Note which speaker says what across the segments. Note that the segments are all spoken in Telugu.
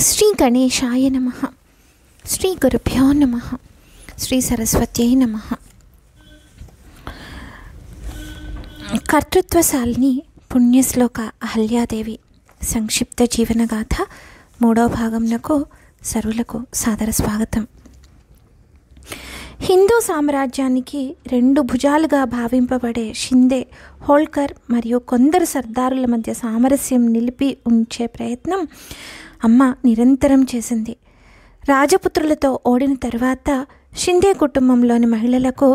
Speaker 1: శ్రీ గణేశాయ నమః. శ్రీ గురుభ్యో నమః. శ్రీ సరస్వత్యై నమః. కర్తృత్వశాలిని పుణ్యశ్లోక అహల్యాదేవి సంక్షిప్త జీవనగాథ 3వ భాగంనకు సర్వులకు సాదర స్వాగతం. హిందూ సామ్రాజ్యానికి 2 భుజాలుగా భావింపబడే షిందే, హోల్కర్ మరియు కొందరు సర్దారుల మధ్య సామరస్యం నిలిపి ఉంచే ప్రయత్నం అమ్మ నిరంతరం చేసింది. రాజపుత్రులతో ఓడిన తర్వాత షిందే కుటుంబంలోని మహిళలకు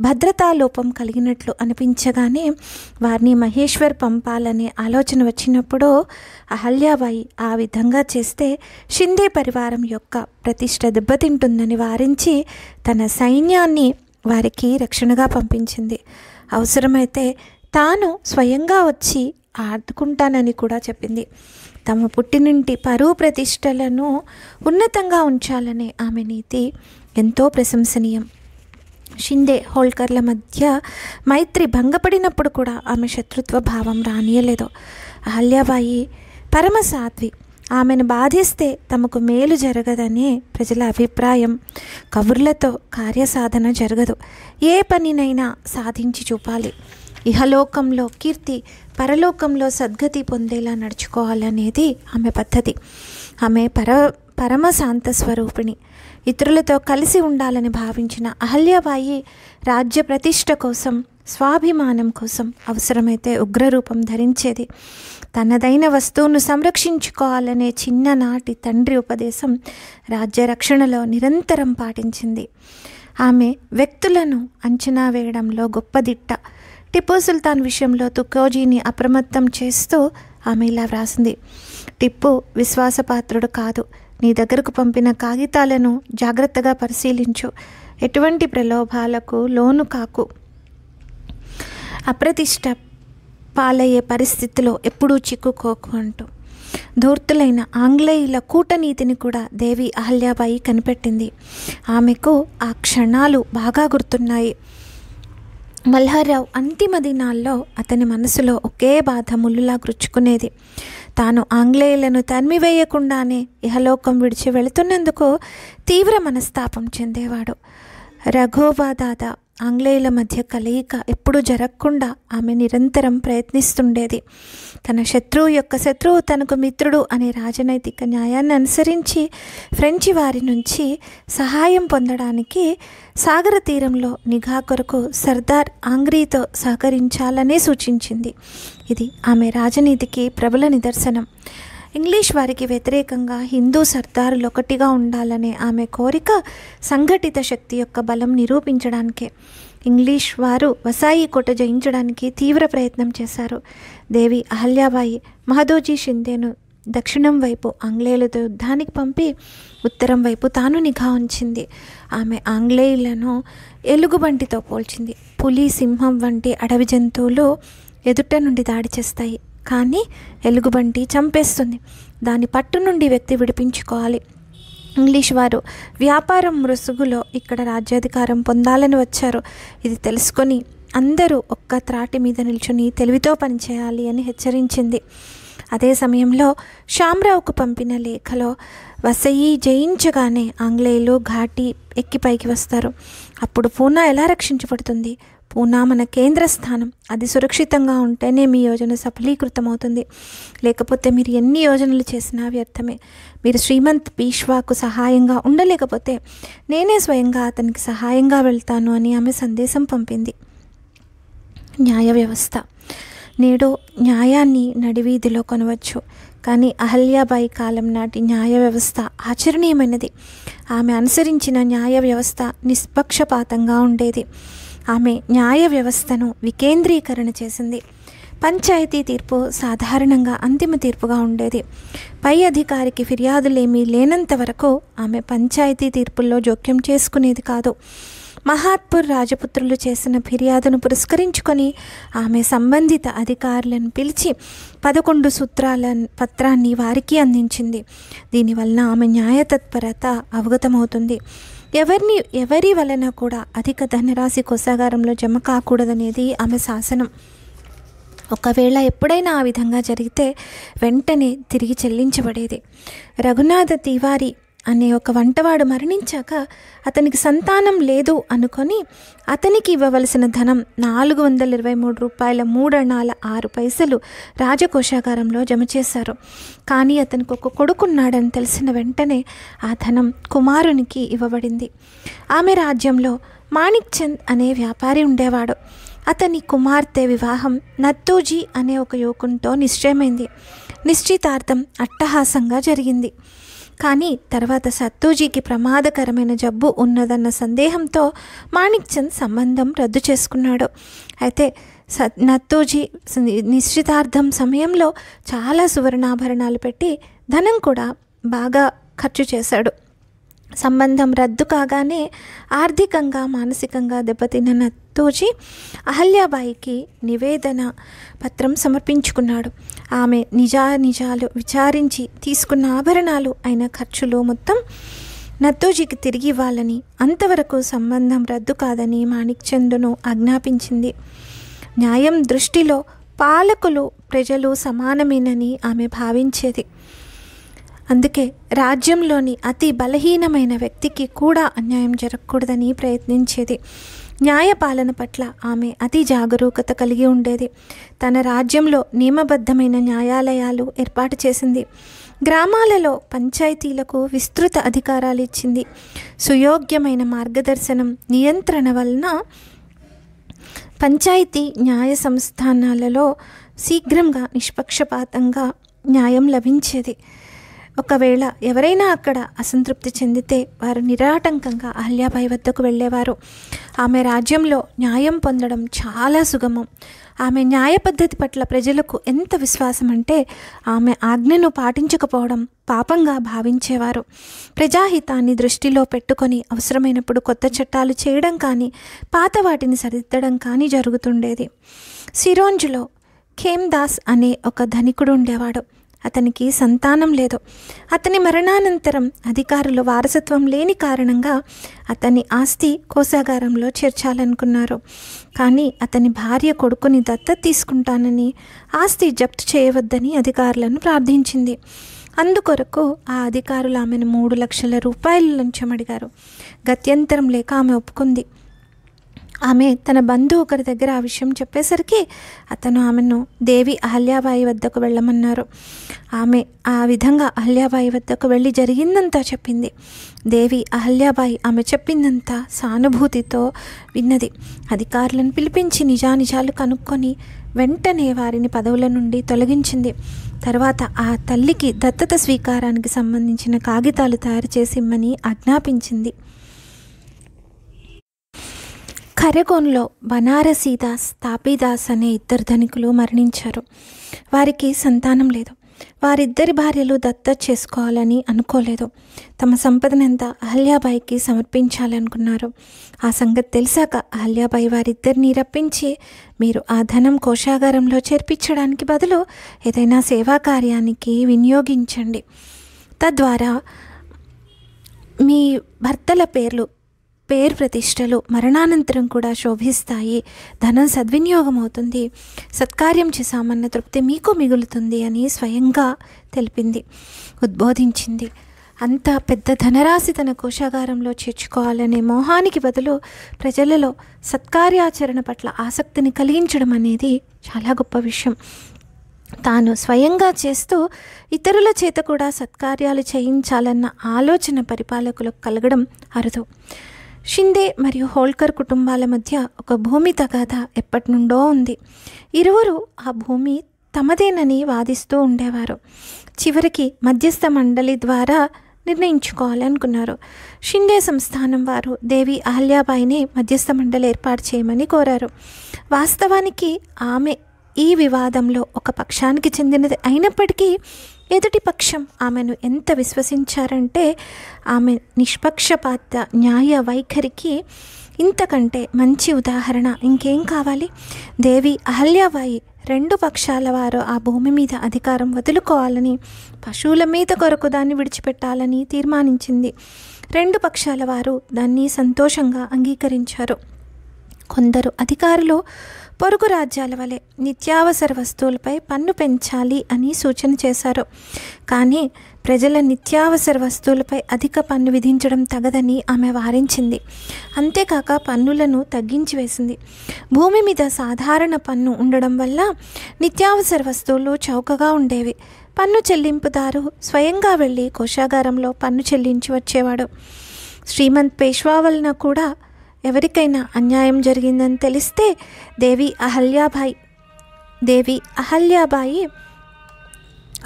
Speaker 1: భద్రతా లోపం కలిగినట్లు అనిపించగానే వారిని మహేశ్వర్ పంపాలనే ఆలోచన వచ్చినప్పుడు అహల్యాబాయి ఆ విధంగా చేస్తే షిందే పరివారం యొక్క ప్రతిష్ట దెబ్బతింటుందని వారించి తన సైన్యాన్ని వారికి రక్షణగా పంపించింది. అవసరమైతే తాను స్వయంగా వచ్చి ఆదుకుంటానని కూడా చెప్పింది. తమ పుట్టినింటి పరువు ప్రతిష్టలను ఉన్నతంగా ఉంచాలనే ఆమె నీతి ఎంతో ప్రశంసనీయం. షిందే, హోల్కర్ల మధ్య మైత్రి భంగపడినప్పుడు కూడా ఆమె శత్రుత్వ భావం రానియలేదు. అహల్యాబాయి పరమసాధ్వి. ఆమెను బాధిస్తే తమకు మేలు జరగదనే ప్రజల అభిప్రాయం. కబుర్లతో కార్యసాధన జరగదు. ఏ పనినైనా సాధించి చూపాలి. ఇహలోకంలో కీర్తి, పరలోకంలో సద్గతి పొందేలా నడుచుకోవాలనేది ఆమె పద్ధతి. ఆమె పరమ శాంత స్వరూపిణి. ఇతరులతో కలిసి ఉండాలని భావించిన అహల్యాబాయి రాజ్య ప్రతిష్ట కోసం, స్వాభిమానం కోసం అవసరమైతే ఉగ్రరూపం ధరించేది. తనదైన వస్తువును సంరక్షించుకోవాలనే చిన్ననాటి తండ్రి ఉపదేశం రాజ్య రక్షణలో నిరంతరం పాటించింది. ఆమె వ్యక్తులను అంచనా వేయడంలో గొప్పదిట్ట. టిప్పు సుల్తాన్ విషయంలో తుకోజీని అప్రమత్తం చేస్తూ ఆమె ఇలా వ్రాసింది: టిప్పు విశ్వాసపాత్రుడు కాదు. నీ దగ్గరకు పంపిన కాగితాలను జాగ్రత్తగా పరిశీలించు. ఎటువంటి ప్రలోభాలకు లోను కాకు. అప్రతిష్ట పాలయ్యే పరిస్థితిలో ఎప్పుడూ చిక్కుకోకు అంటూ ధూర్తులైన ఆంగ్లేయుల కూటనీతిని కూడా దేవి అహల్యాబాయి కనిపెట్టింది. ఆమెకు ఆ క్షణాలు బాగా గుర్తున్నాయి. మల్హార్రావు అంతిమ దినాల్లో అతని మనసులో ఒకే బాధ ముళ్ళులా గుచ్చుకునేది. తాను ఆంగ్లేయులను తరిమివేయకుండానే ఇహలోకం విడిచి వెళుతున్నందుకు తీవ్ర మనస్తాపం చెందేవాడు. రఘోబాదాదా ఆంగ్లేయుల మధ్య కలయిక ఎప్పుడూ జరగకుండా ఆమె నిరంతరం ప్రయత్నిస్తుండేది. తన శత్రువు యొక్క శత్రువు తనకు మిత్రుడు అనే రాజనైతిక న్యాయాన్ని అనుసరించి ఫ్రెంచి వారి నుంచి సహాయం పొందడానికి సాగర తీరంలో నిఘా కొరకు సర్దార్ ఆంగ్రీతో సహకరించాలనే సూచించింది. ఇది ఆమె రాజనీతికి ప్రబల నిదర్శనం. ఇంగ్లీష్ వారికి వ్యతిరేకంగా హిందూ సర్దారులు ఒకటిగా ఉండాలనే ఆమె కోరిక సంఘటిత శక్తి యొక్క బలం నిరూపించడానికే. ఇంగ్లీష్ వారు వసాయి కోట జయించడానికి తీవ్ర ప్రయత్నం చేశారు. దేవి అహల్యాబాయి మహదోజీ షిందేను దక్షిణం వైపు ఆంగ్లేయులతో యుద్ధానికి పంపి ఉత్తరం వైపు తాను నిఘా ఉంచింది. ఆమె ఆంగ్లేయులను ఎలుగుబంటితో పోల్చింది. పులి, సింహం వంటి అడవి జంతువులు ఎదుట నుండి దాడి చేస్తాయి, కానీ ఎలుగుబంటి చంపేస్తుంది. దాని పట్టు నుండి వ్యక్తి విడిపించుకోవాలి. ఇంగ్లీష్ వారు వ్యాపారం ముసుగులో ఇక్కడ రాజ్యాధికారం పొందాలని వచ్చారు. ఇది తెలుసుకొని అందరూ ఒక్క త్రాటి మీద నిల్చుని తెలివితో పనిచేయాలి అని హెచ్చరించింది. అదే సమయంలో షామ్రావుకు పంపిన లేఖలో వసయి జయించగానే ఆంగ్లేయులు ఘాటి ఎక్కి పైకి వస్తారు. అప్పుడు పూనా ఎలా రక్షించబడుతుంది? పూనా మన కేంద్ర స్థానం. అది సురక్షితంగా ఉంటేనే మీ యోజన సఫలీకృతమవుతుంది. లేకపోతే మీరు ఎన్ని యోజనలు చేసినా వ్యర్థమే. మీరు శ్రీమంత్ పీష్వాకు సహాయంగా ఉండలేకపోతే నేనే స్వయంగా అతనికి సహాయంగా వెళ్తాను అని ఆమె సందేశం పంపింది. న్యాయ వ్యవస్థ. నేడు న్యాయాన్ని నడివీధిలో కొనవచ్చు, కానీ అహల్యాబాయి కాలం నాటి న్యాయ వ్యవస్థ ఆచరణీయమైనది. ఆమె అనుసరించిన న్యాయ వ్యవస్థ నిష్పక్షపాతంగా ఉండేది. ఆమె న్యాయ వ్యవస్థను వికేంద్రీకరణ చేసింది. పంచాయతీ తీర్పు సాధారణంగా అంతిమ తీర్పుగా ఉండేది. పై అధికారికి ఫిర్యాదులేమీ లేనంత వరకు ఆమె పంచాయతీ తీర్పుల్లో జోక్యం చేసుకునేది కాదు. మహాత్పూర్ రాజపుత్రులు చేసిన ఫిర్యాదును పురస్కరించుకొని ఆమె సంబంధిత అధికారులను పిలిచి 11 సూత్రాల పత్రాన్ని వారికి అందించింది. దీనివల్ల ఆమె న్యాయతత్పరత అవగతమవుతుంది. ఎవరి వలన కూడా అధిక ధనరాశి కోశాగారంలో జమ కాకూడదనేది ఆమె శాసనం. ఒకవేళ ఎప్పుడైనా ఆ విధంగా జరిగితే వెంటనే తిరిగి చెల్లించబడేది. రఘునాథ తివారీ అనే ఒక వంటవాడు మరణించాక అతనికి సంతానం లేదు అనుకొని అతనికి ఇవ్వవలసిన ధనం 423 రూపాయల 3.6 రాజకోశాగారంలో జమ చేశారు. కానీ అతనికి ఒక కొడుకున్నాడని తెలిసిన వెంటనే ఆ ధనం కుమారునికి ఇవ్వబడింది. ఆమె రాజ్యంలో మాణిక్ చంద్ అనే వ్యాపారి ఉండేవాడు. అతని కుమార్తె వివాహం నత్తూజీ అనే ఒక యువకునితో నిశ్చయమైంది. నిశ్చితార్థం అట్టహాసంగా జరిగింది. కానీ తర్వాత సత్తూజీకి ప్రమాదకరమైన జబ్బు ఉన్నదన్న సందేహంతో మాణిక్ చంద్ సంబంధం రద్దు చేసుకున్నాడు. అయితే నత్తూజీ నిశ్చితార్థం సమయంలో చాలా సువర్ణాభరణాలు పెట్టి ధనం కూడా బాగా ఖర్చు చేశాడు. సంబంధం రద్దు కాగానే ఆర్థికంగా మానసికంగా దెబ్బతిన్న నత్తూజీ అహల్యాబాయికి నివేదన పత్రం సమర్పించుకున్నాడు. ఆమె నిజాలు విచారించి తీసుకున్న ఆభరణాలు అయిన ఖర్చులు మొత్తం నత్తూజీకి తిరిగి ఇవ్వాలని, అంతవరకు సంబంధం రద్దు కాదని మాణిక్ చంద్ను ఆజ్ఞాపించింది. న్యాయం దృష్టిలో పాలకులు ప్రజలు సమానమేనని ఆమె భావించేది. అందుకే రాజ్యంలోని అతి బలహీనమైన వ్యక్తికి కూడా అన్యాయం జరగకూడదని ప్రయత్నించేది. న్యాయపాలన పట్ల ఆమె అతి జాగరూకత కలిగి ఉండేది. తన రాజ్యంలో నియమబద్ధమైన న్యాయాలయాలు ఏర్పాటు చేసింది. గ్రామాలలో పంచాయతీలకు విస్తృత అధికారాలు ఇచ్చింది. సుయోగ్యమైన మార్గదర్శనం నియంత్రణ వలన పంచాయతీ న్యాయ సంస్థానాలలో శీఘ్రంగా నిష్పక్షపాతంగా న్యాయం లభించేది. ఒకవేళ ఎవరైనా అక్కడ అసంతృప్తి చెందితే వారు నిరాటంకంగా అహల్యాబాయి వద్దకు వెళ్ళేవారు. ఆమె రాజ్యంలో న్యాయం పొందడం చాలా సుగమం. ఆమె న్యాయ పద్ధతి పట్ల ప్రజలకు ఎంత విశ్వాసం అంటే ఆమె ఆజ్ఞను పాటించకపోవడం పాపంగా భావించేవారు. ప్రజాహితాన్ని దృష్టిలో పెట్టుకొని అవసరమైనప్పుడు కొత్త చట్టాలు చేయడం కానీ పాత వాటిని సరిదిద్దడం కానీ జరుగుతుండేది. సిరోంజ్లో ఖేమ్దాస్ అనే ఒక ధనికుడు ఉండేవాడు. అతనికి సంతానం లేదు. అతని మరణానంతరం అధికారులు వారసత్వం లేని కారణంగా అతని ఆస్తి కోశాగారంలో చేర్చాలనుకున్నారు. కానీ అతని భార్య కొడుకుని దత్తత తీసుకుంటానని, ఆస్తి జప్తు చేయవద్దని అధికారులను ప్రార్థించింది. అందుకొరకు ఆ అధికారులు ఆమెను 3 లక్షల రూపాయలు లంచం అడిగారు. గత్యంతరం లేక ఆమె ఒప్పుకుంది. ఆమె తన బంధువు ఒకరి దగ్గర ఆ విషయం చెప్పేసరికి అతను ఆమెను దేవి అహల్యాబాయి వద్దకు వెళ్ళమన్నారు. ఆమె ఆ విధంగా అహల్యాబాయి వద్దకు వెళ్ళి జరిగిందంతా చెప్పింది. దేవి అహల్యాబాయి ఆమె చెప్పిందంతా సానుభూతితో విన్నది. అధికారులను పిలిపించి నిజానిజాలు కనుక్కొని వెంటనే వారిని పదవుల నుండి తొలగించింది. తర్వాత ఆ తల్లికి దత్తత స్వీకారానికి సంబంధించిన కాగితాలు తయారు చేసి ఇమ్మని ఆజ్ఞాపించింది. ఖరగోన్లో బనారసీదాస్, తాపీదాస్ అనే 2 ధనికులు మరణించారు. వారికి సంతానం లేదు. వారిద్దరి భార్యలు దత్తత చేసుకోవాలని అనుకోలేదు. తమ సంపదనంతా అహల్యాబాయికి సమర్పించాలనుకున్నారు. ఆ సంగతి తెలిసాక అహల్యాబాయి వారిద్దరిని రప్పించి, మీరు ఆ ధనం కోశాగారంలో చేర్పించడానికి బదులు ఏదైనా సేవా కార్యానికి వినియోగించండి. తద్వారా మీ భర్తల పేరు ప్రతిష్టలు మరణానంతరం కూడా శోభిస్తాయి. ధనం సద్వినియోగం అవుతుంది. సత్కార్యం చేశామన్న తృప్తి మీకు మిగులుతుంది అని స్వయంగా తెలిపింది, ఉద్బోధించింది. అంత పెద్ద ధనరాశి తన కోశాగారంలో చేర్చుకోవాలనే మోహానికి బదులు ప్రజలలో సత్కార్యాచరణ పట్ల ఆసక్తిని కలిగించడం అనేది చాలా గొప్ప విషయం. తాను స్వయంగా చేస్తూ ఇతరుల చేత కూడా సత్కార్యాలు చేయించాలన్న ఆలోచన పరిపాలకులకు కలగడం అరుదు. షిందే మరియు హోల్కర్ కుటుంబాల మధ్య ఒక భూమి తగాదా ఎప్పటి నుండో ఉంది. ఇరువురు ఆ భూమి తమదేనని వాదిస్తూ ఉండేవారు. చివరికి మధ్యస్థ మండలి ద్వారా నిర్ణయించుకోవాలనుకున్నారు. షిండే సంస్థానం వారు దేవి అహల్యాబాయిని మధ్యస్థ మండలి ఏర్పాటు చేయమని కోరారు. వాస్తవానికి ఆమె ఈ వివాదంలో ఒక పక్షానికి చెందినది అయినప్పటికీ ఎదుటి పక్షం ఆమెను ఎంత విశ్వసించారంటే ఆమె నిష్పక్షపాత న్యాయ వైఖరికి ఇంతకంటే మంచి ఉదాహరణ ఇంకేం కావాలి? దేవి అహల్యాబాయి 2 పక్షాల వారు ఆ భూమి మీద అధికారం వదులుకోవాలని, పశువుల మీద కొరకు దాన్ని విడిచిపెట్టాలని తీర్మానించింది. 2 పక్షాల వారు దాన్ని సంతోషంగా అంగీకరించారు. కొందరు అధికారులు పొరుగు రాజ్యాల వలె నిత్యావసర వస్తువులపై పన్ను పెంచాలి అని సూచన చేశారు. కానీ ప్రజల నిత్యావసర వస్తువులపై అధిక పన్ను విధించడం తగదని ఆమె వారించింది. అంతేకాక పన్నులను తగ్గించి వేసింది. భూమి మీద సాధారణ పన్ను ఉండడం వల్ల నిత్యావసర వస్తువులు చౌకగా ఉండేవి. పన్ను చెల్లింపుదారు స్వయంగా వెళ్ళి కోశాగారంలో పన్ను చెల్లించి వచ్చేవాడు. శ్రీమంత్ పేష్వా వలన కూడా ఎవరికైనా అన్యాయం జరిగిందని తెలిస్తే దేవి అహల్యాబాయి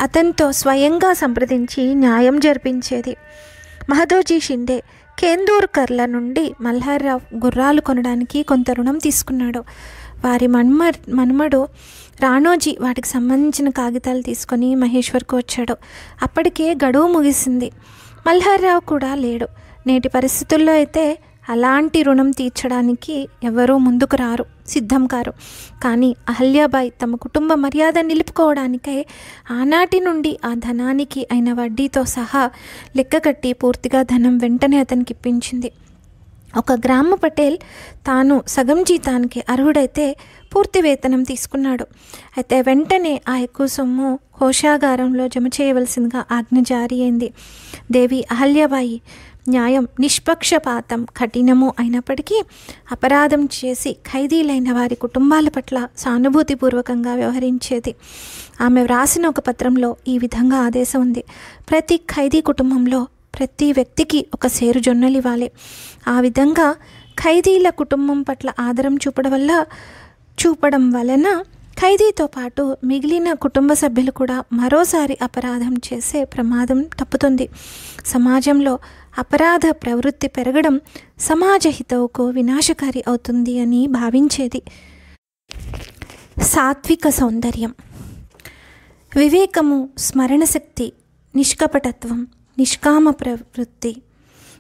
Speaker 1: అతనితో స్వయంగా సంప్రదించి న్యాయం జరిపించేది. మహదోజీ షిండే కేందూర్కర్ల నుండి మల్హర్రావు గుర్రాలు కొనడానికి కొంత రుణం తీసుకున్నాడు. వారి మనుమడు రాణోజీ వాటికి సంబంధించిన కాగితాలు తీసుకొని మహేశ్వర్కు వచ్చాడు. అప్పటికే గడువు ముగిసింది. మల్హర్రావు కూడా లేడు. నేటి పరిస్థితుల్లో అయితే అలాంటి రుణం తీర్చడానికి ఎవరూ ముందుకు సిద్ధం కారు. కానీ అహల్యాబాయి తమ కుటుంబ మర్యాద నిలుపుకోవడానికై ఆనాటి నుండి ఆ ధనానికి అయిన వడ్డీతో సహా లెక్కకట్టి పూర్తిగా ధనం వెంటనే అతనికి ఇప్పించింది. ఒక గ్రామ పటేల్ తాను సగం జీతానికి అర్హుడైతే పూర్తి వేతనం తీసుకున్నాడు. అయితే వెంటనే ఆ ఎక్కువ సొమ్ము కోశాగారంలో జమ చేయవలసిందిగా ఆజ్ఞ జారీ అయింది. దేవి అహల్యాబాయి న్యాయం, నిష్పక్షపాతం కఠినము అయినప్పటికీ అపరాధం చేసి ఖైదీలైన వారి కుటుంబాల పట్ల సానుభూతిపూర్వకంగా వ్యవహరించేది. ఆమె వ్రాసిన ఒక పత్రంలో ఈ విధంగా ఆదేశం ఉంది: ప్రతి ఖైదీ కుటుంబంలో ప్రతి వ్యక్తికి ఒక సేరు జొన్నలు ఇవ్వాలి. ఆ విధంగా ఖైదీల కుటుంబం పట్ల ఆదరం చూపడం వలన ఖైదీతో పాటు మిగిలిన కుటుంబ సభ్యులు కూడా మరోసారి అపరాధం చేసే ప్రమాదం తప్పుతుంది. సమాజంలో అపరాధ ప్రవృత్తి పెరగడం సమాజ హితవుకు వినాశకారి అవుతుంది అని భావించేది. సాత్విక సౌందర్యం, వివేకము, స్మరణశక్తి, నిష్కపటత్వం, నిష్కామ ప్రవృత్తి,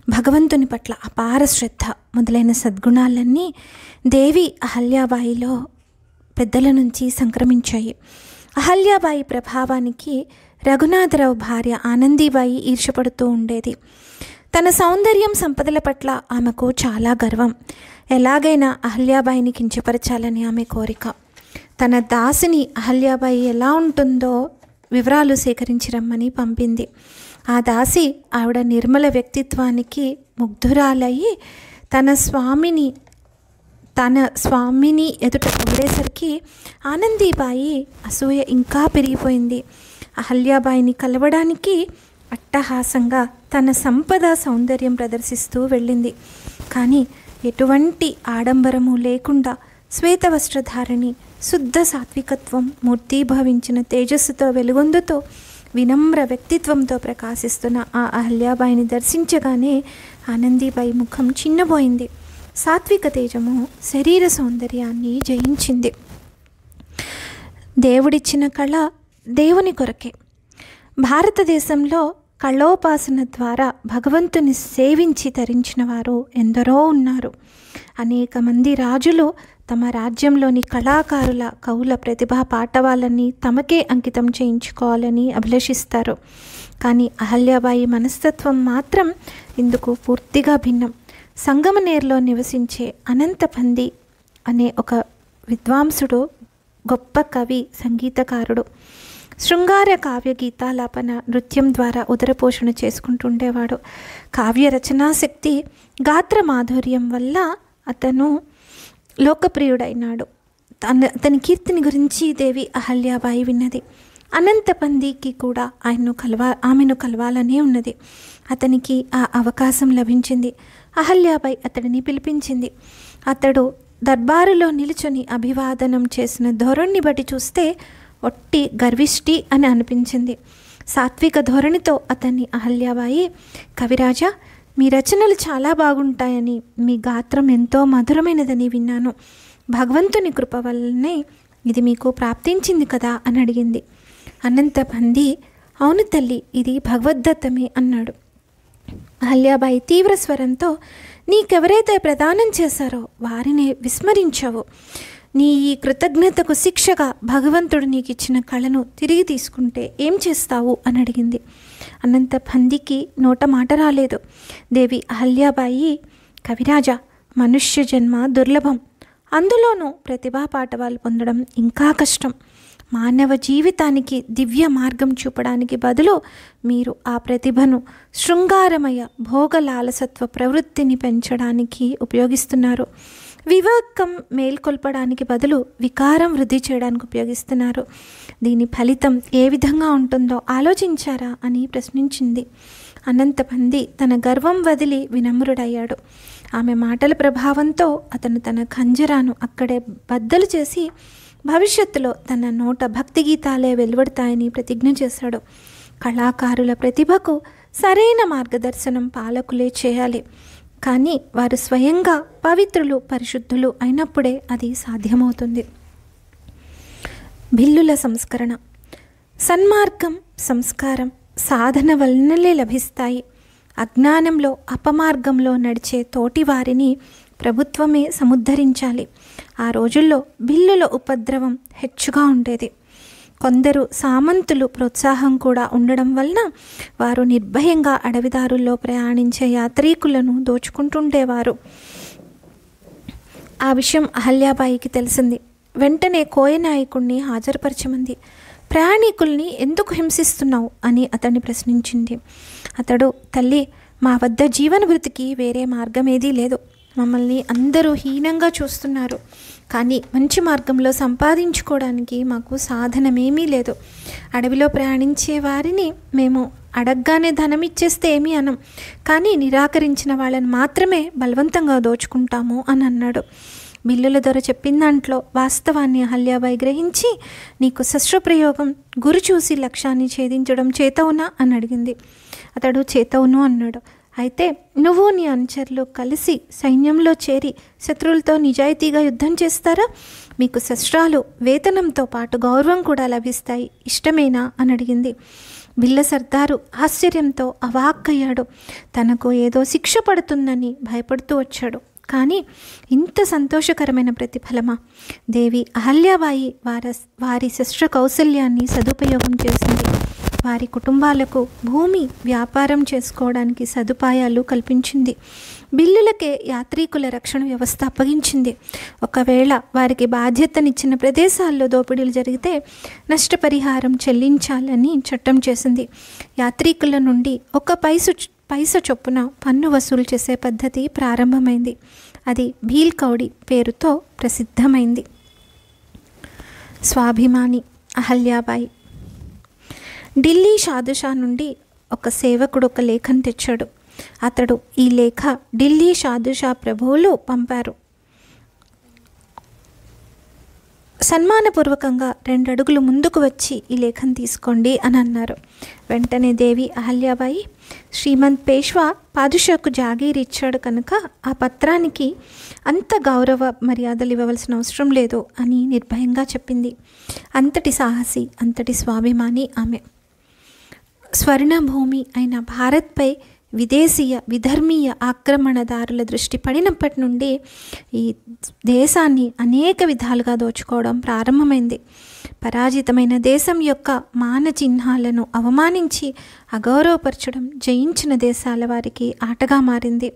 Speaker 1: భగవంతుని పట్ల అపార శ్రద్ధ మొదలైన సద్గుణాలన్నీ దేవి అహల్యాబాయిలో పెద్దల నుంచి సంక్రమించాయి. అహల్యాబాయి ప్రభావానికి రఘునాథరావు భార్య ఆనందీబాయి ఈర్ష్యపడుతూ ఉండేది. తన సౌందర్యం, సంపదల పట్ల ఆమెకు చాలా గర్వం. ఎలాగైనా అహల్యాబాయిని కించపరచాలని ఆమె కోరిక. తన దాసిని అహల్యాబాయి ఎలా ఉంటుందో వివరాలు సేకరించి రమ్మని పంపింది. ఆ దాసి ఆవిడ నిర్మల వ్యక్తిత్వానికి ముగ్ధురాలయ్యి తన స్వామిని ఎదుట పొగిడేసరికి ఆనందీబాయి అసూయ ఇంకా పెరిగిపోయింది. అహల్యాబాయిని కలవడానికి అట్టహాసంగా తన సంపద, సౌందర్యం ప్రదర్శిస్తూ వెళ్ళింది. కానీ ఎటువంటి ఆడంబరము లేకుండా శ్వేత వస్త్రధారిణి, శుద్ధ సాత్వికత్వం మూర్తీభవించిన తేజస్సుతో వెలుగొందుతూ వినమ్ర వ్యక్తిత్వంతో ప్రకాశిస్తున్న ఆ అహల్యాబాయిని దర్శించగానే ఆనందీబాయి ముఖం చిన్నబోయింది. సాత్విక తేజము శరీర సౌందర్యాన్ని జయించింది. దేవుడిచ్చిన కళ దేవుని కొరకే. భారతదేశంలో కళోపాసన ద్వారా భగవంతుని సేవించి తరించిన వారు ఎందరో ఉన్నారు. అనేక మంది రాజులు తమ రాజ్యంలోని కళాకారుల, కవుల ప్రతిభా పాటవాలని తమకే అంకితం చేయించుకోవాలని అభిలషిస్తారు. కానీ అహల్యాబాయి మనస్తత్వం మాత్రం ఇందుకు పూర్తిగా భిన్నం. సంగమనేర్లో నివసించే అనంతపంది అనే ఒక విద్వాంసుడు, గొప్ప కవి, సంగీతకారుడు. శృంగార కావ్య గీతాలాపన, నృత్యం ద్వారా ఉదరపోషణ చేసుకుంటుండేవాడు. కావ్య రచనాశక్తి, గాత్ర మాధుర్యం వల్ల అతను లోకప్రియుడైనాడు. అతని కీర్తిని గురించి దేవి అహల్యాబాయి విన్నది. అనంతపందికి కూడా ఆమెను కలవాలనే ఉన్నది. అతనికి ఆ అవకాశం లభించింది. అహల్యాబాయి అతడిని పిలిపించింది. అతడు దర్బారులో నిలుచుని అభివాదనం చేసిన ధోరణిని బట్టి చూస్తే ఒట్టి గర్విష్టి అని అనిపించింది. సాత్విక ధోరణితో అతన్ని అహల్యాబాయి, కవిరాజా, మీ రచనలు చాలా బాగుంటాయని, మీ గాత్రం ఎంతో మధురమైనదని విన్నాను. భగవంతుని కృప వల్లనే ఇది మీకు ప్రాప్తించింది కదా అని అడిగింది. అనంతపంది, అవును తల్లి, ఇది భగవద్దత్తమే అన్నాడు. అహల్యాబాయి తీవ్ర స్వరంతో, నీకెవరైతే ప్రదానం చేశారో వారినే విస్మరించావు. నీ ఈ కృతజ్ఞతకు శిక్షగా భగవంతుడు నీకు ఇచ్చిన కళను తిరిగి తీసుకుంటే ఏం చేస్తావు అని అడిగింది. అనంతపందికి నోట మాట రాలేదు. దేవి అహల్యాబాయి, కవిరాజా, మనుష్య జన్మ దుర్లభం. అందులోనూ ప్రతిభా పాఠవాలు పొందడం ఇంకా కష్టం. మానవ జీవితానికి దివ్య మార్గం చూపడానికి బదులు మీరు ఆ ప్రతిభను శృంగారమయ భోగలాలసత్వ ప్రవృత్తిని పెంచడానికి ఉపయోగిస్తున్నారు. వివేకం మేల్కొల్పడానికి బదులు వికారం వృద్ధి చేయడానికి ఉపయోగిస్తున్నారు. దీని ఫలితం ఏ విధంగా ఉంటుందో ఆలోచించారా అని ప్రశ్నించింది. అనంతమంది తన గర్వం వదిలి వినమ్రుడయ్యాడు. ఆమె మాటల ప్రభావంతో అతను తన ఖంజరాను అక్కడే బద్దలు చేసి భవిష్యత్తులో తన నోట భక్తి గీతాలే వెలువడతాయని ప్రతిజ్ఞ చేశాడు. కళాకారుల ప్రతిభకు సరైన మార్గదర్శనం పాలకులే చేయాలి, కానీ వారు స్వయంగా పవిత్రులు పరిశుద్ధులు అయినప్పుడే అది సాధ్యమవుతుంది. బిల్లుల సంస్కరణ. సన్మార్గం, సంస్కారం సాధన వలనలే లభిస్తాయి. అజ్ఞానంలో అపమార్గంలో నడిచే తోటి వారిని ప్రభుత్వమే సముద్ధరించాలి. ఆ రోజుల్లో బిల్లుల ఉపద్రవం హెచ్చుగా ఉండేది. కొందరు సామంతులు ప్రోత్సాహం కూడా ఉండడం వలన వారు నిర్భయంగా అడవిదారుల్లో ప్రయాణించే యాత్రికులను దోచుకుంటుండేవారు. ఆ విషయం అహల్యాబాయికి తెలిసింది. వెంటనే కోయనాయకుడిని హాజరుపరచమంది. ప్రయాణికుల్ని ఎందుకు హింసిస్తున్నావు అని అతన్ని ప్రశ్నించింది. అతడు, తల్లి, మా వద్ద జీవన వృత్తికి వేరే మార్గమేదీ లేదు. మమ్మల్ని అందరూ హీనంగా చూస్తున్నారు, కానీ మంచి మార్గంలో సంపాదించుకోవడానికి మాకు సాధనమేమీ లేదు. అడవిలో ప్రయాణించే వారిని మేము అడగగానే ధనం ఇచ్చేస్తే ఏమీ అనం, కానీ నిరాకరించిన వాళ్ళని మాత్రమే బలవంతంగా దోచుకుంటాము అని అన్నాడు. బిల్లుల దొర చెప్పిన దాంట్లో వాస్తవాన్ని అహల్యాబాయి గ్రహించి, నీకు శస్త్రప్రయోగం గురి చూసి లక్ష్యాన్ని ఛేదించడం చేతవునా అని అడిగింది. అతడు చేతవును అన్నాడు. అయితే నువ్వు నీ అనుచరులు కలిసి సైన్యంలో చేరి శత్రువులతో నిజాయితీగా యుద్ధం చేస్తారా? మీకు శస్త్రాలు, వేతనంతో పాటు గౌరవం కూడా లభిస్తాయి, ఇష్టమేనా అని అడిగింది. బిల్ల సర్దారు ఆశ్చర్యంతో అవాక్కయ్యాడు. తనకు ఏదో శిక్ష పడుతుందని భయపడుతూ వచ్చాడు. కానీ ఇంత సంతోషకరమైన ప్రతిఫలమా? దేవి అహల్యాబాయి వారి శస్త్ర కౌశల్యాన్ని సదుపయోగం చేసింది. వారి కుటుంబాలకు భూమి, వ్యాపారం చేసుకోవడానికి సదుపాయాలు కల్పించింది. బిల్లులకే యాత్రికుల రక్షణ వ్యవస్థ అప్పగించింది. ఒకవేళ వారికి బాధ్యతనిచ్చిన ప్రదేశాల్లో దోపిడీలు జరిగితే నష్టపరిహారం చెల్లించాలని చట్టం చేసింది. యాత్రికుల నుండి 1 పైస చొప్పున పన్ను వసూలు చేసే పద్ధతి ప్రారంభమైంది. అది భీల్ కౌడి పేరుతో ప్రసిద్ధమైంది. స్వాభిమాని అహల్యాబాయి. ఢిల్లీ షాదుషా నుండి ఒక సేవకుడు ఒక లేఖను తెచ్చాడు. అతడు, ఈ లేఖ ఢిల్లీ షాదుషా ప్రభువులు పంపారు. సన్మానపూర్వకంగా 2 అడుగులు ముందుకు వచ్చి ఈ లేఖను తీసుకోండి అని అన్నారు. వెంటనే దేవి అహల్యాబాయి, శ్రీమంత్ పేష్వా పాదుషాకు జాగీర్ ఇచ్చాడు కనుక ఆ పత్రానికి అంత గౌరవ మర్యాదలు ఇవ్వవలసిన అవసరం లేదు అని నిర్భయంగా చెప్పింది. అంతటి సాహసి, అంతటి స్వాభిమాని ఆమె. స్వర్ణభూమి అయిన భారత్పై విదేశీయ విధర్మీయ ఆక్రమణదారుల దృష్టి పడినప్పటి నుండి ఈ దేశాన్ని అనేక విధాలుగా దోచుకోవడం ప్రారంభమైంది. పరాజితమైన దేశం యొక్క మాన చిహ్నాలను అవమానించి అగౌరవపరచడం జయించిన దేశాల వారికి ఆటగా మారింది.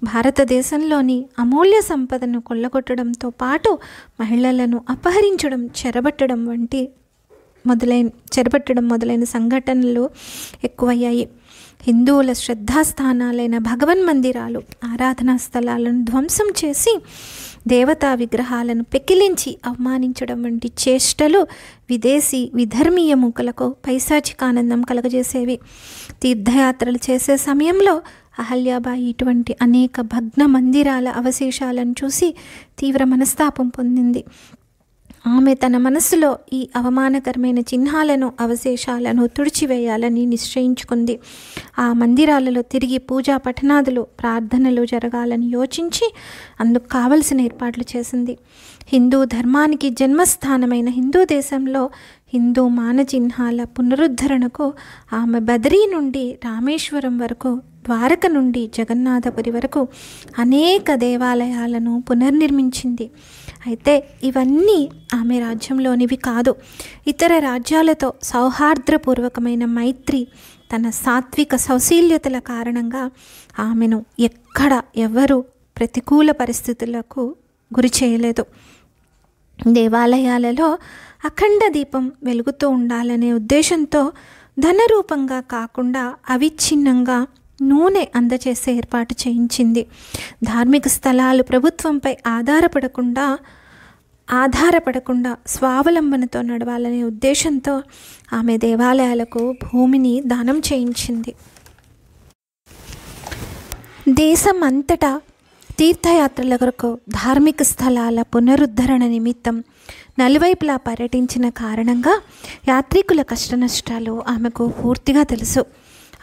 Speaker 1: భారతదేశంలోని అమూల్య సంపదను కొల్లగొట్టడంతో పాటు మహిళలను అపహరించడం, చెరబట్టడం మొదలైన సంఘటనలు ఎక్కువయ్యాయి. హిందువుల శ్రద్ధాస్థానాలైన భగవన్ మందిరాలు, ఆరాధనా స్థలాలను ధ్వంసం చేసి దేవతా విగ్రహాలను పెకిలించి అవమానించడం వంటి చేష్టలు విదేశీ విధర్మీయ మూకలకు పైశాచికానందం కలగజేసేవి. తీర్థయాత్రలు చేసే సమయంలో అహల్యాబాయి ఇటువంటి అనేక భగ్న మందిరాల అవశేషాలను చూసి తీవ్ర మనస్తాపం పొందింది. ఆమె తన మనస్సులో ఈ అవమానకరమైన చిహ్నాలను, అవశేషాలను తుడిచివేయాలని నిశ్చయించుకుంది. ఆ మందిరాలలో తిరిగి పూజా పఠనాదులు, ప్రార్థనలు జరగాలని యోచించి అందుకు కావలసిన ఏర్పాట్లు చేసింది. హిందూ ధర్మానికి జన్మస్థానమైన హిందూ దేశంలో హిందూ మానచిహ్నాల పునరుద్ధరణకు ఆమె బదరీ నుండి రామేశ్వరం వరకు, ద్వారక నుండి జగన్నాథపురి వరకు అనేక దేవాలయాలను పునర్నిర్మించింది. అయితే ఇవన్నీ ఆమె రాజ్యంలోనివి కాదు. ఇతర రాజ్యాలతో సౌహార్ద్రపూర్వకమైన మైత్రి, తన సాత్విక సౌశీల్యతల కారణంగా ఆమెను ఎక్కడ ఎవరు ప్రతికూల పరిస్థితులకు గురి చేయలేదు. దేవాలయాలలో అఖండ దీపం వెలుగుతూ ఉండాలనే ఉద్దేశంతో ధనరూపంగా కాకుండా అవిచ్ఛిన్నంగా నూనె అందచేసే ఏర్పాటు చేయించింది. ధార్మిక స్థలాలు ప్రభుత్వంపై ఆధారపడకుండా స్వావలంబనతో నడవాలనే ఉద్దేశంతో ఆమె దేవాలయాలకు భూమిని దానం చేయించింది. దేశం అంతటా తీర్థయాత్రల కొరకు ధార్మిక స్థలాల పునరుద్ధరణ నిమిత్తం నలువైపులా పర్యటించిన కారణంగా యాత్రికుల కష్టనష్టాలు ఆమెకు పూర్తిగా తెలుసు.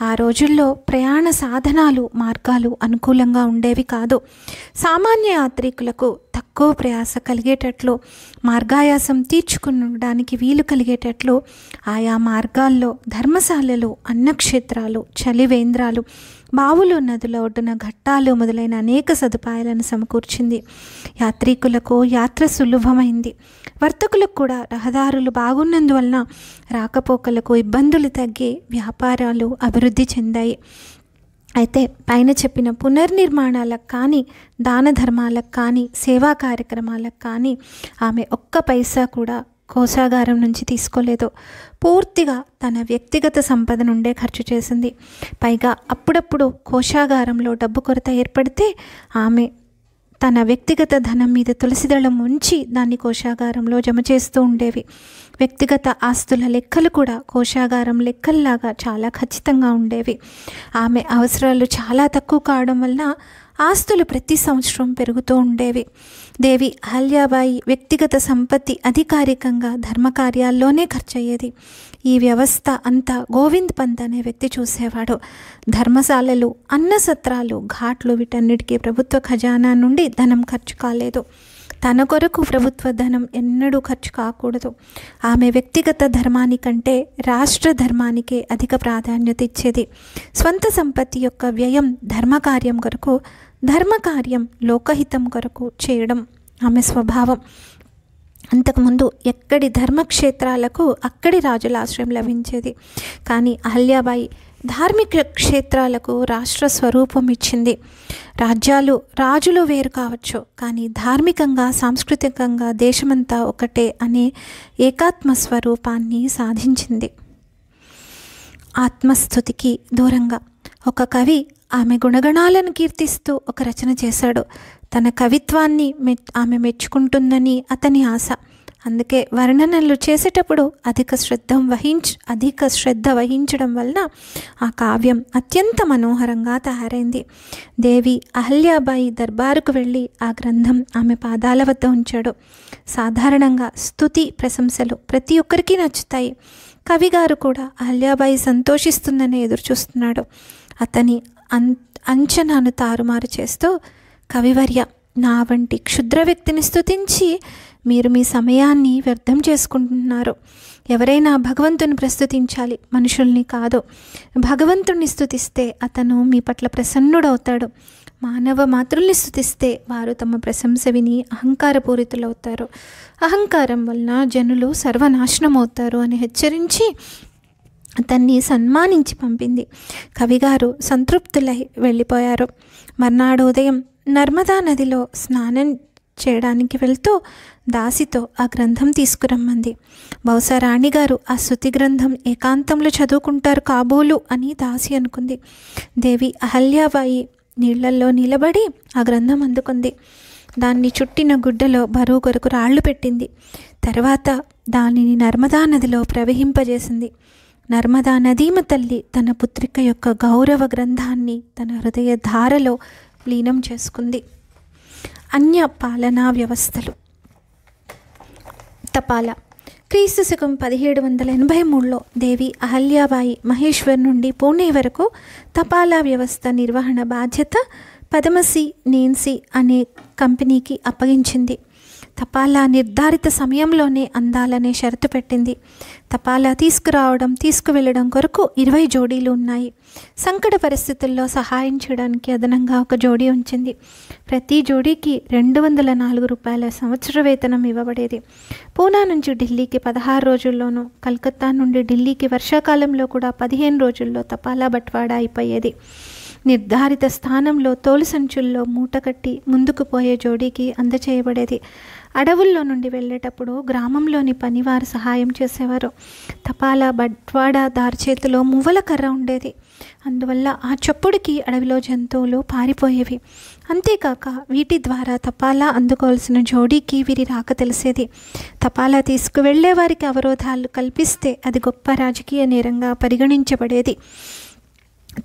Speaker 1: ఆ రోజుల్లో ప్రయాణ సాధనాలు మార్గాలు అనుకూలంగా ఉండేవి కాదు. సామాన్య యాత్రికులకు తక్కువ ప్రయాస కలిగేటట్లు, మార్గాయాసం తీర్చుకునడానికి వీలు కలిగేటట్లు ఆయా మార్గాల్లో ధర్మశాలలు, అన్నక్షేత్రాలు, చలివేంద్రాలు, బావులు, నదుల ఒడ్డున ఘట్టాలు మొదలైన అనేక సదుపాయాలను సమకూర్చింది. యాత్రికులకు యాత్ర సులభమైంది. వర్తకులకు కూడా రహదారులు బాగున్నందువలన రాకపోకలకు ఇబ్బందులు తగ్గి వ్యాపారాలు అభివృద్ధి చెందాయి. అయితే పైన చెప్పిన పునర్నిర్మాణాలకు కానీ, దాన ధర్మాలకు కానీ, సేవా కార్యక్రమాలకు కానీ ఆమె ఒక్క పైసా కూడా కోశాగారం నుంచి తీసుకోలేదు. పూర్తిగా తన వ్యక్తిగత సంపద నుండే ఖర్చు చేసింది. పైగా అప్పుడప్పుడు కోశాగారంలో డబ్బు కొరత ఏర్పడితే ఆమె తన వ్యక్తిగత ధనం మీద తులసిదళం ఉంచి దాన్ని కోశాగారంలో జమ చేస్తూ ఉండేవి. వ్యక్తిగత ఆస్తుల లెక్కలు కూడా కోశాగారం లెక్కల్లాగా చాలా ఖచ్చితంగా ఉండేవి. ఆమె అవసరాలు చాలా తక్కువ కావడం వల్ల ఆస్తులు ప్రతి సంవత్సరం పెరుగుతూ ఉండేవి. దేవి అహల్యాబాయి వ్యక్తిగత సంపత్తి అధికారికంగా ధర్మకార్యాల్లోనే ఖర్చయ్యేది. ఈ వ్యవస్థ అంతా గోవింద్ పంత్ అనే వ్యక్తి చూసేవాడు. ధర్మశాలలు, అన్నసత్రాలు, ఘాట్లు వీటన్నిటికీ ప్రభుత్వ ఖజానా నుండి ధనం ఖర్చు కాలేదు. తన కొరకు ప్రభుత్వ ధనం ఎన్నడూ ఖర్చు కాకూడదు. ఆమె వ్యక్తిగత ధర్మానికంటే రాష్ట్ర ధర్మానికే అధిక ప్రాధాన్యత ఇచ్చేది. స్వంత సంపత్తి యొక్క వ్యయం ధర్మకార్యం కొరకు, ధర్మకార్యం లోకహితం కొరకు చేయడం ఆమె స్వభావం. అంతకుముందు ఎక్కడి ధర్మక్షేత్రాలకు అక్కడి రాజుల ఆశ్రయం లభించేది. కానీ అహల్యాబాయి ధార్మిక క్షేత్రాలకు రాష్ట్ర స్వరూపం ఇచ్చింది. రాజులు వేరు కావచ్చు, కానీ ధార్మికంగా, సాంస్కృతికంగా దేశమంతా ఒకటే అనే ఏకాత్మ స్వరూపాన్ని సాధించింది. ఆత్మస్థుతికి దూరంగా ఒక కవి ఆమె గుణగణాలను కీర్తిస్తూ ఒక రచన చేశాడు. తన కవిత్వాన్ని ఆమె మెచ్చుకుంటుందని అతని ఆశ. అందుకే వర్ణనలు చేసేటప్పుడు అధిక శ్రద్ధ వహించడం వలన ఆ కావ్యం అత్యంత మనోహరంగా తయారైంది. దేవి అహల్యాబాయి దర్బారుకు వెళ్ళి ఆ గ్రంథం ఆమె పాదాల వద్ద ఉంచాడు. సాధారణంగా స్తుతి, ప్రశంసలు ప్రతి ఒక్కరికి నచ్చుతాయి. కవిగారు కూడా అహల్యాబాయి సంతోషిస్తుందని ఎదురుచూస్తున్నాడు. అతని అంచనాను తారుమారు చేస్తూ, కవివర్య, నా వంటి క్షుద్ర వ్యక్తిని స్తుతించి మీరు మీ సమయాన్ని వ్యర్థం చేసుకుంటున్నారు. ఎవరైనా భగవంతుని ప్రస్తుతించాలి, మనుషుల్ని కాదు. భగవంతుణ్ణి స్తుతిస్తే అతను మీ పట్ల ప్రసన్నుడవుతాడు. మానవ మాతృల్ని స్తుతిస్తే వారు తమ ప్రశంస విని అహంకారపూరితులవుతారు. అహంకారం వలన జనులు సర్వనాశనమవుతారు అని హెచ్చరించి అతన్ని సన్మానించి పంపింది. కవిగారు సంతృప్తులై వెళ్ళిపోయారు. మర్నాడు ఉదయం నర్మదా నదిలో స్నానం చేయడానికి వెళ్తూ దాసితో ఆ గ్రంథం తీసుకురమ్మంది. బహుశా రాణిగారు ఆ శృతి గ్రంథం ఏకాంతంలో చదువుకుంటారు కాబోలు అని దాసి అనుకుంది. దేవి అహల్యాబాయి నీళ్లల్లో నిలబడి ఆ గ్రంథం అందుకుంది. దాన్ని చుట్టిన గుడ్డలో బరువు కొరకు రాళ్లు పెట్టింది. తర్వాత దానిని నర్మదా నదిలో ప్రవహింపజేసింది. నర్మదా నదీమ తల్లి తన పుత్రిక యొక్క గౌరవ గ్రంథాన్ని తన హృదయ ధారలో లీనం చేసుకుంది. అన్య పాలనా వ్యవస్థలు. తపాలా. క్రీస్తు శకం 1783లో దేవి అహల్యాబాయి మహేశ్వర్ నుండి పూణే వరకు తపాలా వ్యవస్థ నిర్వహణ బాధ్యత పదమసి నేన్సీ అనే కంపెనీకి అప్పగించింది. తపాలా నిర్ధారిత సమయంలోనే అందాలనే షరతు పెట్టింది. తపాలా తీసుకురావడం, తీసుకువెళ్ళడం కొరకు 20 జోడీలు ఉన్నాయి. సంకట పరిస్థితుల్లో సహాయం చేయడానికి అదనంగా ఒక జోడీ ఉంచింది. ప్రతి జోడీకి 204 రూపాయల సంవత్సర వేతనం ఇవ్వబడేది. పూనా నుంచి ఢిల్లీకి 16 రోజుల్లోనూ, కలకత్తా నుండి ఢిల్లీకి వర్షాకాలంలో కూడా 15 రోజుల్లో తపాలా బట్వాడా అయిపోయేది. నిర్ధారిత స్థానంలో తోలు సంచుల్లో మూటకట్టి ముందుకు పోయే జోడీకి అందచేయబడేది. అడవుల్లో నుండి వెళ్ళేటప్పుడు గ్రామంలోని పనివారు సహాయం చేసేవారు. తపాలా బట్వాడా దారి చేతిలో మువ్వల కర్ర ఉండేది. అందువల్ల ఆ చప్పుడుకి అడవిలో జంతువులు పారిపోయేవి. అంతేకాక వీటి ద్వారా తపాలా అందుకోవాల్సిన జోడీకి వీరి రాక తెలిసేది. తపాలా తీసుకువెళ్లే వారికి అవరోధాలు కల్పిస్తే అది గొప్ప రాజకీయ నేరంగా పరిగణించబడేది.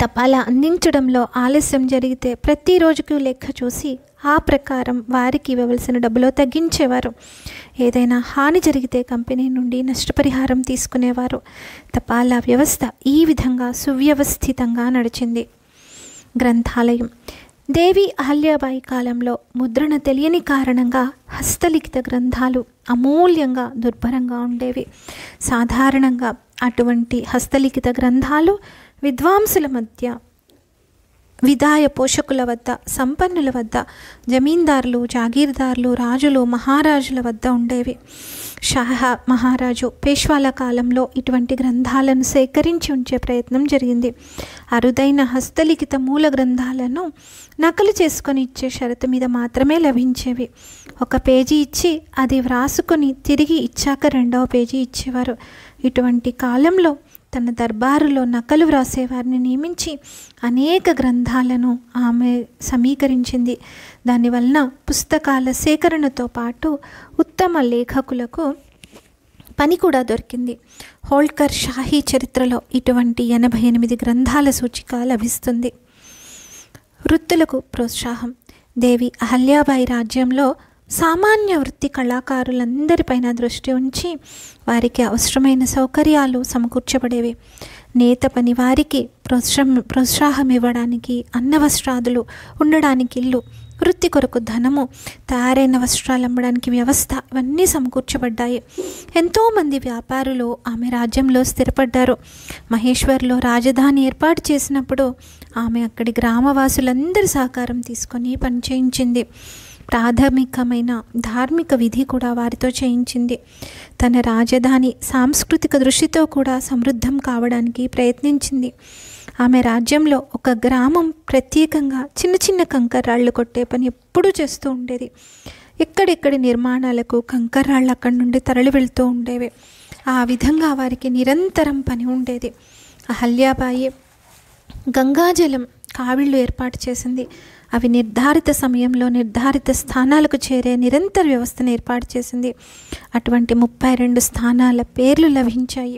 Speaker 1: తపాలా అందించడంలో ఆలస్యం జరిగితే ప్రతిరోజుకు లెక్క చూసి ఆ ప్రకారం వారికి ఇవ్వవలసిన డబ్బులో తగ్గించేవారు. ఏదైనా హాని జరిగితే కంపెనీ నుండి నష్టపరిహారం తీసుకునేవారు. తపాలా వ్యవస్థ ఈ విధంగా సువ్యవస్థితంగా నడిచింది. గ్రంథాలయం. దేవి అహల్యాబాయి కాలంలో ముద్రణ తెలియని కారణంగా హస్తలిఖిత గ్రంథాలు అమూల్యంగా దుర్భరంగా ఉండేవి. సాధారణంగా అటువంటి హస్తలిఖిత గ్రంథాలు విద్వాంసుల మధ్య, విదాయ పోషకుల వద్ద, సంపన్నుల వద్ద, జమీందారులు, జాగీర్దారులు, రాజులు, మహారాజుల వద్ద ఉండేవి. షాహా మహారాజు పేష్వాల కాలంలో ఇటువంటి గ్రంథాలను సేకరించి ఉంచే ప్రయత్నం జరిగింది. అరుదైన హస్తలిఖిత మూల గ్రంథాలను నకలు చేసుకొని ఇచ్చే షరతు మీద మాత్రమే లభించేవి. ఒక పేజీ ఇచ్చి అది వ్రాసుకొని తిరిగి ఇచ్చాక రెండవ పేజీ ఇచ్చేవారు. ఇటువంటి కాలంలో తన దర్బారులో నకలు వ్రాసేవారిని నియమించి అనేక గ్రంథాలను ఆమె సమీకరించింది. దానివలన పుస్తకాల సేకరణతో పాటు ఉత్తమ లేఖకులకు పని కూడా దొరికింది. హోల్కర్ షాహీ చరిత్రలో ఇటువంటి 88 గ్రంథాల సూచిక లభిస్తుంది. వృత్తులకు ప్రోత్సాహం. దేవి అహల్యాబాయి రాజ్యంలో సామాన్య వృత్తి కళాకారులందరిపైన దృష్టి ఉంచి వారికి అవసరమైన సౌకర్యాలు సమకూర్చబడేవి. నేత పని వారికి ప్రోత్సాహం ఇవ్వడానికి అన్నవస్త్రాదులు, ఉండడానికి ఇల్లు, వృత్తి కొరకు ధనము, తయారైన వస్త్రాలు అమ్మడానికి వ్యవస్థ, ఇవన్నీ సమకూర్చబడ్డాయి. ఎంతోమంది వ్యాపారులు ఆమె రాజ్యంలో స్థిరపడ్డారు. మహేశ్వర్లో రాజధాని ఏర్పాటు చేసినప్పుడు ఆమె అక్కడి గ్రామవాసులందరి సహకారం తీసుకొని పనిచేయించింది. ప్రాథమికమైన ధార్మిక విధి కూడా వారితో చేయించింది. తన రాజధాని సాంస్కృతిక దృష్టితో కూడా సమృద్ధం కావడానికి ప్రయత్నించింది. ఆమె రాజ్యంలో ఒక గ్రామం ప్రత్యేకంగా చిన్న చిన్న కంకర్రాళ్ళు కొట్టే పని ఎప్పుడూ చేస్తూ ఉండేది. ఎక్కడెక్కడి నిర్మాణాలకు కంకర్రాళ్ళు అక్కడి నుండి తరలి వెళ్తూ ఉండేవి. ఆ విధంగా వారికి నిరంతరం పని ఉండేది. అహల్యాబాయి గంగాజలం కావిళ్ళు ఏర్పాటు చేసింది. అవి నిర్ధారిత సమయంలో నిర్ధారిత స్థానాలకు చేరే నిరంతర వ్యవస్థను ఏర్పాటు చేసింది. అటువంటి 32 స్థానాల పేర్లు లభించాయి.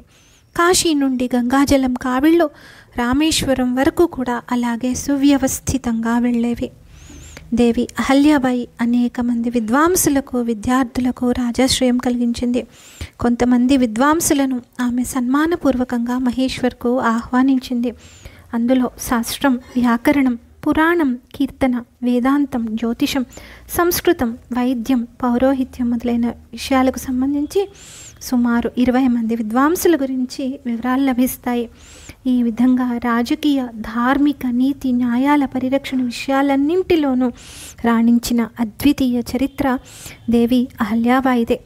Speaker 1: కాశీ నుండి గంగాజలం కావిళ్ళు రామేశ్వరం వరకు కూడా అలాగే సువ్యవస్థితంగా వెళ్ళేవి. దేవి అహల్యాబాయి అనేక మంది విద్వాంసులకు, విద్యార్థులకు రాజాశ్రయం కలిగించింది. కొంతమంది విద్వాంసులను ఆమె సన్మానపూర్వకంగా మహేశ్వర్కు ఆహ్వానించింది. అందులో శాస్త్రం, వ్యాకరణం, పురాణం, కీర్తన, వేదాంతం, జ్యోతిషం, సంస్కృతం, వైద్యం, పౌరోహిత్యం మొదలైన విషయాలకు సంబంధించి సుమారు 20 మంది విద్వాంసుల గురించి వివరాలు లభిస్తాయి. ఈ విధంగా రాజకీయ, ధార్మిక, నీతి, న్యాయాల పరిరక్షణ విషయాలన్నింటిలోనూ రాణించిన అద్వితీయ చరిత్ర దేవి అహల్యాబాయిదే.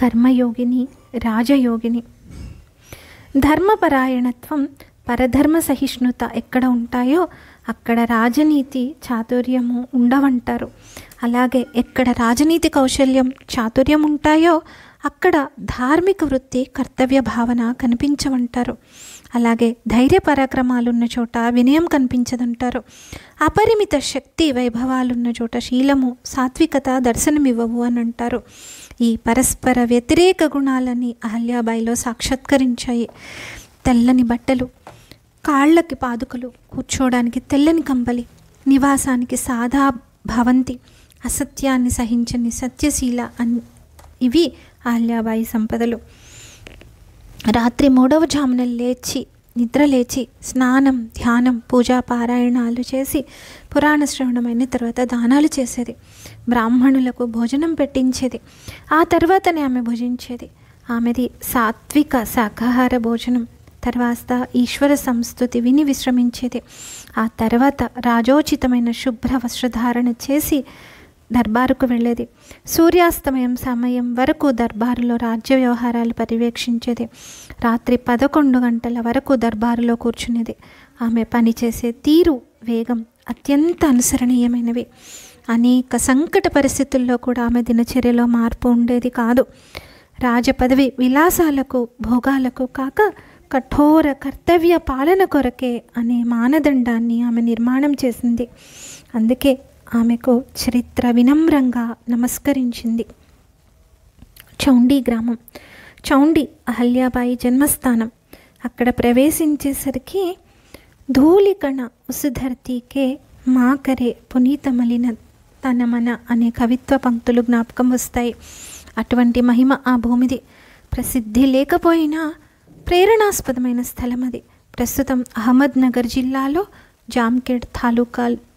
Speaker 1: కర్మయోగిని, రాజయోగిని. ధర్మపరాయణత్వం, పరధర్మ సహిష్ణుత ఎక్కడ ఉంటాయో అక్కడ రాజనీతి, చాతుర్యము ఉండవంటారు. అలాగే ఎక్కడ రాజనీతి కౌశల్యం, చాతుర్యం ఉంటాయో అక్కడ ధార్మిక వృత్తి, కర్తవ్య భావన కనిపించవంటారు. అలాగే ధైర్య పరాక్రమాలున్న చోట వినయం కనిపించదంటారు. అపరిమిత శక్తి వైభవాలున్న చోట శీలము, సాత్వికత దర్శనమివ్వవు అని అంటారు. ఈ పరస్పర వ్యతిరేక గుణాలని అహల్యాబాయిలో సాక్షాత్కరించాయి. తెల్లని బట్టలు, కాళ్ళకి పాదుకలు, కూర్చోవడానికి తెల్లని కంబలి, నివాసానికి సాదా భవంతి, అసత్యాన్ని సహించని సత్యశీల ఇవి అహల్యాబాయి సంపదలు. రాత్రి 3వ జామున నిద్రలేచి స్నానం, ధ్యానం, పూజా పారాయణాలు చేసి పురాణ శ్రవణమైన తర్వాత దానాలు చేసేది. బ్రాహ్మణులకు భోజనం పెట్టించేది. ఆ తర్వాతనే ఆమె భుజించేది. ఆమెది సాత్విక శాకాహార భోజనం. తర్వాత ఈశ్వర సంస్తుతి విని విశ్రమించేది. ఆ తర్వాత రాజోచితమైన శుభ్ర వస్త్రధారణ చేసి దర్బారుకు వెళ్ళేది. సూర్యాస్తమయం సమయం వరకు దర్బారులో రాజ్య వ్యవహారాలు పర్యవేక్షించేది. రాత్రి 11 గంటల వరకు దర్బారులో కూర్చునేది. ఆమె పనిచేసే తీరు, వేగం అత్యంత అనుసరణీయమైనవి. అనేక సంకట పరిస్థితుల్లో కూడా ఆమె దినచర్యలో మార్పు ఉండేది కాదు. రాజపదవి విలాసాలకు, భోగాలకు కాక కఠోర కర్తవ్య పాలన కొరకే అనే మానదండాన్ని ఆమె నిర్మాణం చేసింది. అందుకే ఆమెకు చరిత్ర వినమ్రంగా నమస్కరించింది. చౌండి గ్రామం. చౌండి అహల్యాబాయి జన్మస్థానం. అక్కడ ప్రవేశించేసరికి ధూళికణ ఉసుధర్తీకే మాకరే పునీత మలిన తనమన అనే కవిత్వ పంక్తులు జ్ఞాపకం వస్తాయి. అటువంటి మహిమ ఆ భూమిది. ప్రసిద్ధి లేకపోయినా ప్రేరణాస్పదమైన స్థలం అది. ప్రస్తుతం అహ్మద్నగర్ జిల్లాలో జామ్ఖేడ్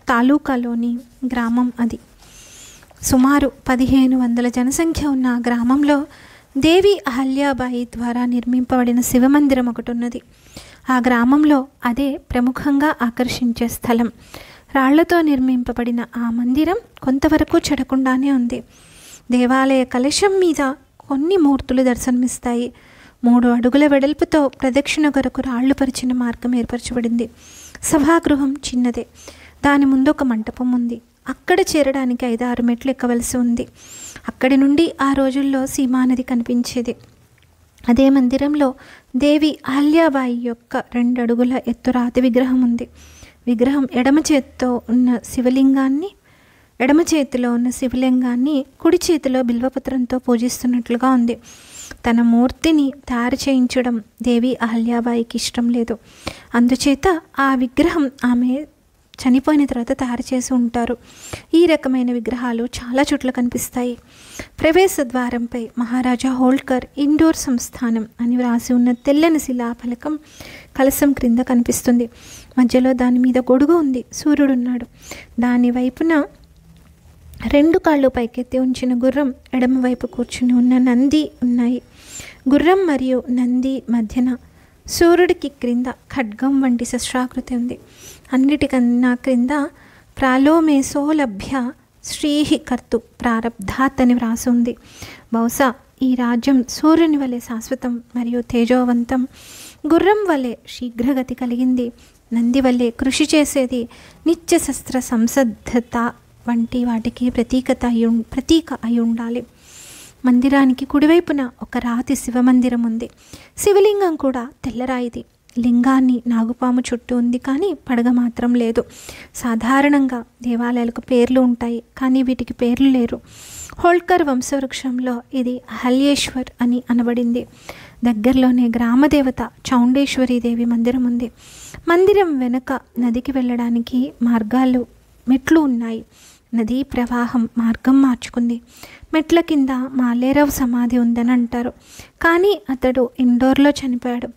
Speaker 1: తాలూకాలోని గ్రామం అది. సుమారు 1500 జనసంఖ్య ఉన్న ఆ గ్రామంలో దేవి అహల్యాబాయి ద్వారా నిర్మింపబడిన శివమందిరం ఒకటి ఉన్నది. ఆ గ్రామంలో అదే ప్రముఖంగా ఆకర్షించే స్థలం. రాళ్లతో నిర్మింపబడిన ఆ మందిరం కొంతవరకు చెడకుండానే ఉంది. దేవాలయ కలశం మీద కొన్ని మూర్తులు దర్శనమిస్తాయి. 3 అడుగుల వెడల్పుతో ప్రదక్షిణ కొరకు రాళ్లు పరిచిన మార్గం ఏర్పరచబడింది. సభాగృహం చిన్నదే. దాని ముందు ఒక మంటపం ఉంది. అక్కడ చేరడానికి 5-6 మెట్లు ఎక్కవలసి ఉంది. అక్కడి నుండి ఆ రోజుల్లో సీమానది కనిపించేది. అదే మందిరంలో దేవి అహల్యాబాయి యొక్క 2 అడుగుల ఎత్తు రాతి విగ్రహం ఉంది. విగ్రహం ఎడమ చేతిలో ఉన్న శివలింగాన్ని కుడి చేతిలో బిల్వపత్రంతో పూజిస్తున్నట్లుగా ఉంది. తన మూర్తిని తయారు చేయించడం దేవి అహల్యాబాయికి ఇష్టం లేదు. అందుచేత ఆ విగ్రహం ఆమె చనిపోయిన తర్వాత తయారు చేసి ఉంటారు. ఈ రకమైన విగ్రహాలు చాలా చోట్ల కనిపిస్తాయి. ప్రవేశ ద్వారంపై మహారాజా హోల్కర్ ఇండోర్ సంస్థానం అని వ్రాసి ఉన్న తెల్లని శిలాఫలకం కలశం క్రింద కనిపిస్తుంది. మధ్యలో దాని మీద గొడుగు ఉంది. సూర్యుడున్నాడు. దాని వైపున 2 కాళ్ళు పైకెత్తి ఉంచిన గుర్రం, ఎడమవైపు కూర్చుని ఉన్న నంది ఉన్నాయి. గుర్రం మరియు నంది మధ్యన సూర్యుడికి క్రింద ఖడ్గం వంటి శస్త్రాకృతి ఉంది. అన్నిటికన్నా క్రింద ప్రాలోమేసోలభ్య శ్రీహి కర్తు ప్రారబ్ధాత్ అని వ్రాసి ఉంది. బహుశా ఈ రాజ్యం సూర్యుని వలె శాశ్వతం మరియు తేజోవంతం. గుర్రం వలె శీఘ్రగతి కలిగింది. నంది వలె కృషి చేసేది. నిత్య శస్త్ర సంసద్ధత వంటి వాటికి ప్రతీక అయి ఉండాలి. మందిరానికి కుడివైపున ఒక రాతి శివమందిరం ఉంది. శివలింగం కూడా తెల్లరాయిది. లింగాన్ని నాగుపాము చుట్టూ ఉంది, కానీ పడగ మాత్రం లేదు. సాధారణంగా దేవాలయాలకు పేర్లు ఉంటాయి, కానీ వీటికి పేర్లు లేరు. హోల్కర్ వంశవృక్షంలో ఇది అహల్యేశ్వర్ అని అనబడింది. దగ్గరలోనే గ్రామదేవత చౌండేశ్వరీదేవి మందిరం ఉంది. మందిరం వెనుక నదికి వెళ్ళడానికి మెట్లు ఉన్నాయి. నదీ ప్రవాహం మార్గం మార్చుకుంది. మెట్ల కింద మాలేరావు సమాధి ఉందని అంటారు, కానీ అతడు ఇండోర్లో చనిపోయాడు.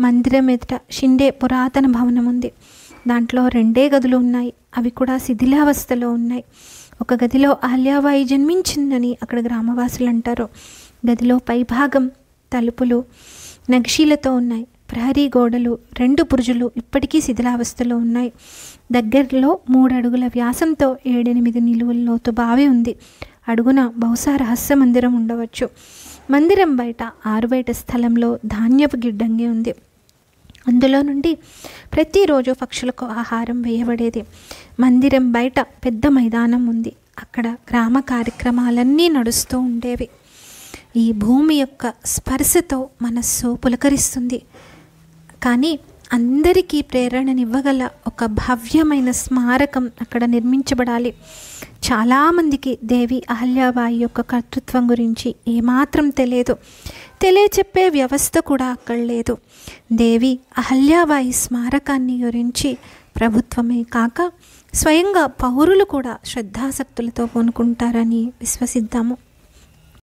Speaker 1: మందిరం ఎదుట షిండే పురాతన భవనం ఉంది. దాంట్లో 2 గదులు ఉన్నాయి. అవి కూడా శిథిలావస్థలో ఉన్నాయి. ఒక గదిలో అహల్యాబాయి జన్మించిందని అక్కడ గ్రామవాసులు అంటారు. గదిలో పైభాగం తలుపులు నగిషీలతో ఉన్నాయి. ప్రహరీ గోడలు, 2 బురుజులు ఇప్పటికీ శిథిలావస్థలో ఉన్నాయి. దగ్గరలో 3 అడుగుల వ్యాసంతో 7-8 నిలువుల లోతు బావి ఉంది. అడుగున బహుశా రహస్య మందిరం ఉండవచ్చు. మందిరం బయట ఆరుబయట స్థలంలో ధాన్యపు గిడ్డంగి ఉంది. అందులో నుండి ప్రతిరోజు పక్షులకు ఆహారం వేయబడేది. మందిరం బయట పెద్ద మైదానం ఉంది. అక్కడ గ్రామ కార్యక్రమాలన్నీ నడుస్తూ ఉండేవి. ఈ భూమి యొక్క స్పర్శతో మనస్సు పులకరిస్తుంది. కానీ అందరికీ ప్రేరణనివ్వగల ఒక భవ్యమైన స్మారకం అక్కడ నిర్మించబడాలి. చాలామందికి దేవి అహల్యాబాయి యొక్క కర్తృత్వం గురించి ఏమాత్రం తెలియదు. తెలియచెప్పే వ్యవస్థ కూడా అక్కడ లేదు. దేవి అహల్యాబాయి స్మారకాన్ని గురించి ప్రభుత్వమే కాక స్వయంగా పౌరులు కూడా శ్రద్ధాసక్తులతో పూనుకుంటారని విశ్వసిద్దాము.